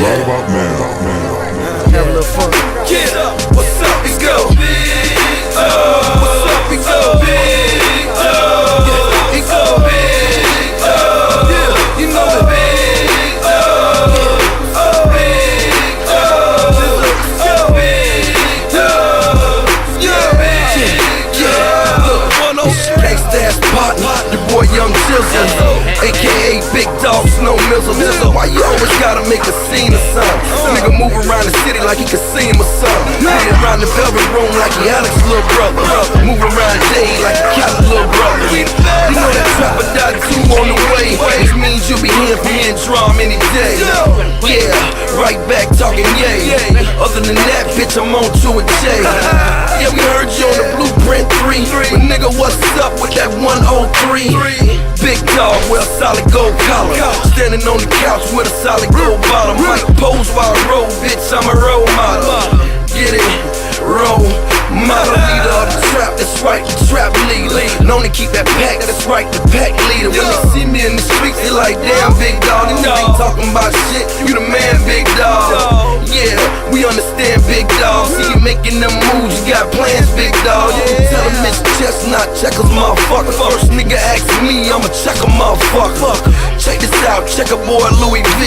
Right about now. Have a little fun. Get up, what's up, we go. Big dog, what's up, we go. Big dog, yeah, we go. Big dog, yeah, you know the big dog. Oh, big dog, big dog, yeah, big dog. Look, gangsta-ass partner, the boy Young Jizzle, aka Big Dog Snow Mizzle. Why you always gotta make a scene or something? Nigga move around the city like he can see him or something. Move around the velvet room like he Alex's little brother. Move around Dade like he Cali's little brother. You know that Trapper died 2 on the way, which means you'll be hearing from me and Drum any day. Yeah, right back talking yay. Other than that, bitch, I'm on to a J. Yeah, we heard you on the Blueprint 3, but nigga, what's up with that 103? Big dog, wear a solid gold collar, standing on the couch with a solid gold bottom. Might pose while I roll, bitch, I'm a role model. Get it, role model, leader of the trap, that's right, the trap leader. Known to keep that pack, that's right, the pack leader. When they see me in the streets, they like, damn, big dog, you ain't talking about shit, you the man, big dog. Yeah, we understand, big dog. See you making them moves, you got plans, big dog. You can tell him it's Chestnut, checkers, motherfucker. First nigga ask me, I'ma check a motherfucker. Check this out, check a boy Louis V.